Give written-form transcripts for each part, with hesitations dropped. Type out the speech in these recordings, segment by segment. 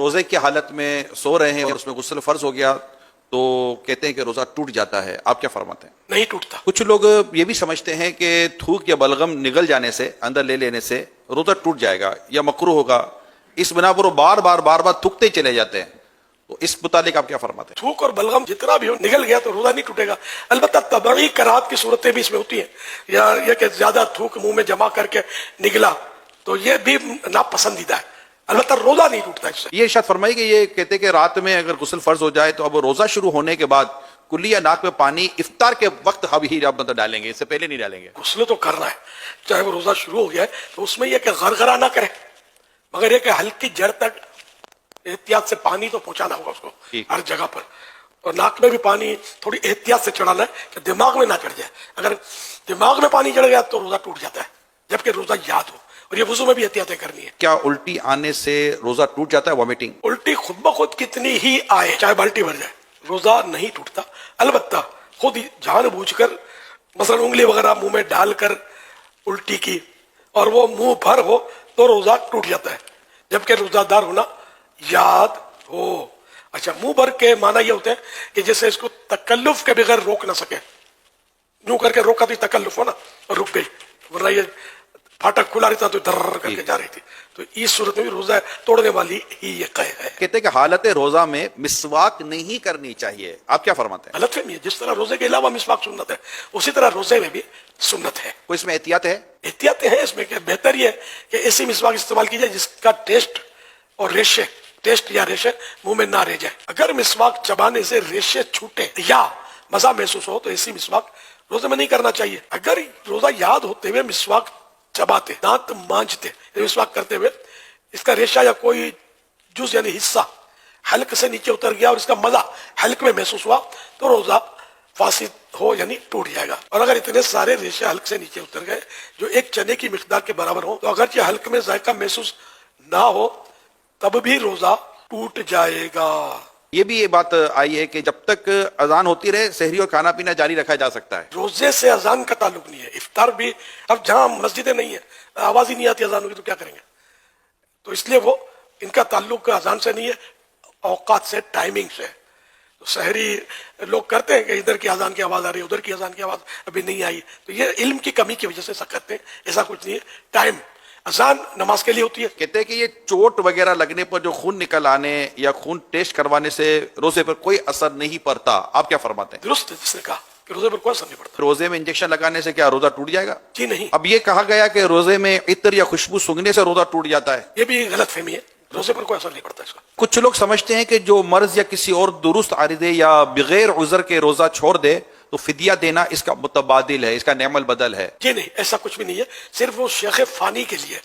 روزے کی حالت میں سو رہے ہیں اور اس میں غسل فرض ہو گیا تو کہتے ہیں کہ روزہ ٹوٹ جاتا ہے، آپ کیا فرماتے ہیں؟ نہیں ٹوٹتا. کچھ لوگ یہ بھی سمجھتے ہیں کہ تھوک یا بلغم نگل جانے سے، اندر لے لینے سے روزہ ٹوٹ جائے گا یا مکروہ ہوگا، اس بنا پر وہ بار بار تھوکتے چلے جاتے ہیں، تو اس متعلق آپ کیا فرماتے ہیں؟ تھوک اور بلغم جتنا بھی ہو نگل گیا تو روزہ نہیں ٹوٹے گا. البتہ طبعی کراہت کی صورتیں بھی اس میں ہوتی ہیں، یا یہ کہ زیادہ تھوک منہ میں جمع کر کے نگلا تو یہ بھی ناپسندیدہ ہے. البتہ روزہ نہیں ٹوٹتا اس سے. یہ ارشاد فرمائی کہ یہ کہتے کہ رات میں اگر غسل فرض ہو جائے تو اب روزہ شروع ہونے کے بعد کلی یا ناک میں پانی افطار کے وقت اب ہی آپ ڈالیں گے، اس سے پہلے نہیں ڈالیں گے؟ غسل تو کرنا ہے، چاہے وہ روزہ شروع ہو گیا ہے تو اس میں یہ کہ غرغرہ نہ کرے، مگر یہ کہ ہلکی جڑ تک احتیاط سے پانی تو پہنچانا ہوگا اس کو ہر جگہ پر. اور ناک میں بھی پانی تھوڑی احتیاط سے چڑھانا ہے کہ دماغ میں نہ چڑھ جائے. اگر دماغ میں پانی چڑھ گیا تو روزہ ٹوٹ جاتا ہے، جبکہ روزہ یاد ہو. اور یہ وضو میں بھی احتیاطیں کرنی ہے. کیا الٹی آنے سے روزہ ٹوٹ جاتا ہے، وامٹنگ؟ الٹی خود بخود کتنی ہی آئے، چاہے بالٹی بھر جائے، روزہ نہیں ٹوٹتا. البتہ خود جان بوجھ کر مثلا انگلی وغیرہ منہ میں ڈال کر الٹی کی اور وہ منہ بھر ہو تو روزہ ٹوٹ جاتا ہے، جبکہ روزہ دار ہونا یاد ہو. اچھا، منہ بھر کے معنی یہ ہوتے ہیں کہ جیسے اس کو تکلف کے بغیر روک نہ سکے. یوں کر کے روکا تو تکلف ہو نا، اور رک گئی، ورنہ یہ پھاٹک کھلا رہتا تو در کر کے جا رہی تھی. تو اس صورت میں بھی روزہ توڑنے والی ہی یہ قید ہے. کہتے ہیں کہ حالت روزہ میں مسواک نہیں کرنی چاہیے، آپ کیا فرماتے ہیں؟ غلط فہمی ہے. جس طرح روزے کے علاوہ مسواک سنت ہے، اسی طرح روزے میں بھی سنت ہے. کوئی اس میں احتیاط ہے؟ احتیاطیں ہیں اس میں کہ بہتر یہ ہے کہ ایسی مسواک استعمال کی جائے جس کا ٹیسٹ اور ریشے، ٹیسٹ یا ریشے منہ میں نہ رہ جائے. اگر مسواک چبانے سے ریشے چھوٹے یا مزہ محسوس ہو تو ایسی مسواک روزے میں نہیں کرنا چاہیے. اگر روزہ یاد ہوتے ہوئے مسواک چباتے، دانت مانجتے، مسواک کرتے ہوئے اس کا ریشہ یا کوئی جز یعنی حصہ حلق سے نیچے اتر گیا اور اس کا مزہ حلق میں محسوس ہوا تو روزہ فاسد ہو یعنی ٹوٹ جائے گا. اور اگر اتنے سارے ریشے حلق سے نیچے اتر گئے جو ایک چنے کی مقدار کے برابر ہو تو اگرچہ حلق میں ذائقہ محسوس نہ ہو تب بھی روزہ ٹوٹ جائے گا. یہ بھی یہ بات آئی ہے کہ جب تک اذان ہوتی رہے سحری اور کھانا پینا جاری رکھا جا سکتا ہے. روزے سے اذان کا تعلق نہیں ہے. افطار بھی، اب جہاں مسجدیں نہیں ہیں، آواز ہی نہیں آتی اذان ہوگی تو کیا کریں گے؟ تو اس لیے وہ ان کا تعلق اذان سے نہیں ہے، اوقات سے، ٹائمنگ سے. تو سحری لوگ کرتے ہیں کہ ادھر کی اذان کی آواز آ رہی ہے، ادھر کی اذان کی آواز ابھی نہیں آئی، تو یہ علم کی کمی کی وجہ سے ایسا کرتے ہیں. ایسا کچھ نہیں ہے. ٹائم اذان نماز کے لیے ہوتی ہے. کہتے ہیں کہ یہ چوٹ وغیرہ لگنے پر جو خون نکل آنے یا خون ٹیسٹ کروانے سے روزے پر کوئی اثر نہیں پڑتا، آپ کیا فرماتے ہیں؟ درست ہے جس نے کہا کہ روزے پر کوئی اثر نہیں پڑتا. روزے میں انجیکشن لگانے سے کیا روزہ ٹوٹ جائے گا؟ جی نہیں. اب یہ کہا گیا کہ روزے میں عطر یا خوشبو سونگھنے سے روزہ ٹوٹ جاتا ہے، یہ بھی غلط فہمی ہے. روزے پر کوئی اثر نہیں پڑتا اس کا. کچھ لوگ سمجھتے ہیں کہ جو مرض یا کسی اور درست عارضے یا بغیر عذر کے روزہ چھوڑ دے تو فدیہ دینا اس کا متبادل ہے، اس کا نعم البدل ہے. جی نہیں، ایسا کچھ بھی نہیں ہے. صرف وہ شیخ فانی کے لیے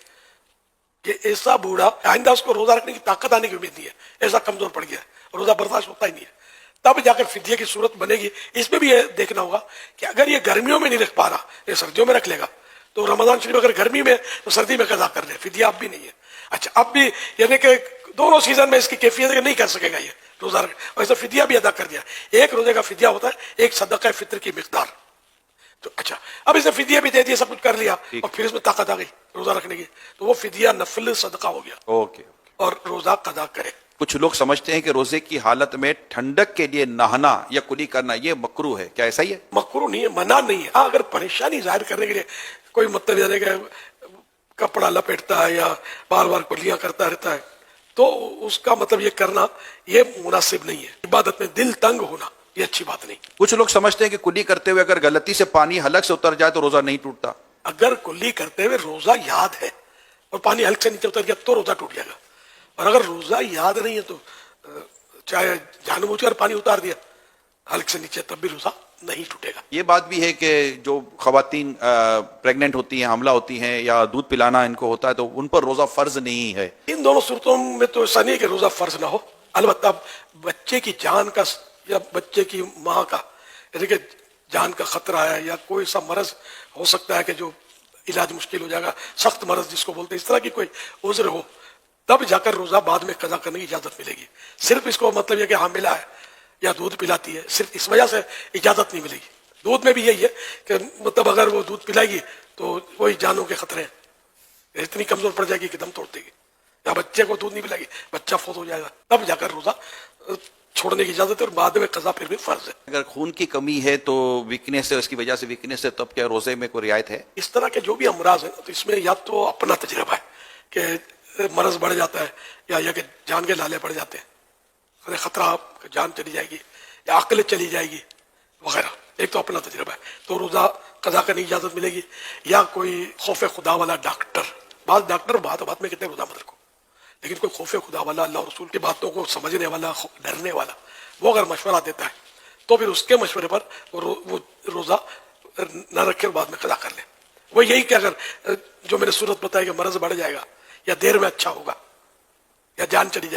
کہ ایسا بوڑھا آئندہ اس کو روزہ رکھنے کی طاقت آنے کی امید نہیں ہے، ایسا کمزور پڑ گیا ہے، روزہ برداشت ہوتا ہی نہیں ہے، تب جا کر فدیہ کی صورت بنے گی. اس میں بھی یہ دیکھنا ہوگا کہ اگر یہ گرمیوں میں نہیں رکھ پا رہا، یہ سردیوں میں رکھ لے گا تو رمضان شریف اگر گرمی میں تو سردی میں قضا کر لے، فدیہ اب بھی نہیں ہے. اچھا، اب بھی یعنی کہ دونوں سیزن میں اس کی کیفیت ہے کہ نہیں کر سکے گا یہ روزہ رکھ، اور ایسا فدیہ بھی ادا کر دیا. ایک روزے کا فدیہ ہوتا ہے ایک صدقہ فطر کی مقدار. تو اچھا، اب اسے فدیہ بھی دے دیا، سب کچھ کر لیا اور پھر اس میں طاقت آ گئی روزہ رکھنے کی تو وہ فدیہ نفل صدقہ ہو گیا. اوکے. اور روزہ قضا کرے. کچھ لوگ سمجھتے ہیں کہ روزے کی حالت میں ٹھنڈک کے لیے نہانا یا کلی کرنا یہ مکروہ ہے، کیا ایسا ہی ہے؟ مکروہ نہیں ہے، منع نہیں ہے. ہاں، اگر پریشانی ظاہر کرنے کے لیے کوئی مطلب یعنی کہ کپڑا لپیٹتا ہے یا بار بار کلیاں کرتا رہتا ہے تو اس کا مطلب یہ کرنا یہ مناسب نہیں ہے. عبادت میں دل تنگ ہونا یہ اچھی بات نہیں. کچھ لوگ سمجھتے ہیں کہ کلی کرتے ہوئے اگر غلطی سے پانی حلق سے اتر جائے تو روزہ نہیں ٹوٹتا. اگر کلی کرتے ہوئے روزہ یاد ہے اور پانی حلق سے نیچے اتر گیا تو روزہ ٹوٹ جائے گا. اور اگر روزہ یاد نہیں ہے تو چاہے جان بوجھ کر پانی اتار دیا حلق سے نیچے تب بھی روزہ نہیں ٹوٹے گا. یہ بات بھی ہے کہ جو خواتین پریگننٹ ہوتی ہیں، حاملہ ہوتی ہیں یا دودھ پلانا ان کو ہوتا ہے تو ان پر روزہ فرض نہیں ہے. ان دونوں صورتوں میں تو ایسا نہیں ہے کہ روزہ فرض نہ ہو. البتہ بچے کی جان کا یا بچے کی ماں کا یعنی کہ جان کا خطرہ ہے یا کوئی سا مرض ہو سکتا ہے کہ جو علاج مشکل ہو جائے گا، سخت مرض جس کو بولتے ہیں، اس طرح کی کوئی عذر ہو تب جا کر روزہ بعد میں قضا کرنے کی اجازت ملے گی. صرف اس کو مطلب یہ کہ حاملہ ہے یا دودھ پلاتی ہے، صرف اس وجہ سے اجازت نہیں ملے گی. دودھ میں بھی یہی ہے کہ مطلب اگر وہ دودھ پلائے گی تو وہی جانوں کے خطرے ہیں، اتنی کمزور پڑ جائے گی کہ دم توڑ دے گی. یا بچے کو دودھ نہیں پلائے گی بچہ فوت ہو جائے گا، تب جا کر روزہ چھوڑنے کی اجازت ہے، اور بعد میں قضا پھر بھی فرض ہے۔ اگر خون کی کمی ہے تو ویکنیس ہے، اس کی وجہ سے ویکنیس ہے، تب کیا روزے میں کوئی رعایت ہے؟ اس طرح کے جو بھی امراض ہیں تو اس میں یا تو اپنا تجربہ ہے کہ مرض بڑھ جاتا ہے، یا یہ کہ جان کے لالے پڑ جاتے ہیں، خطرہ کہ جان چلی جائے گی یا عقل چلی جائے گی وغیرہ، ایک تو اپنا تجربہ ہے تو روزہ قضا کرنے کی اجازت ملے گی، یا کوئی خوف خدا والا ڈاکٹر، بعض ڈاکٹر بات میں کہتے ہیں روزہ مت رکھو، لیکن کوئی خوف خدا والا، اللہ اور رسول کی باتوں کو سمجھنے والا، ڈرنے والا، وہ اگر مشورہ دیتا ہے تو پھر اس کے مشورے پر وہ روزہ نہ رکھے اور بعد میں قضا کر لے۔ وہ یہی کہ اگر جو میں نے صورت بتائی کہ مرض بڑھ جائے گا یا دیر میں اچھا ہوگا یا جان چلی جائے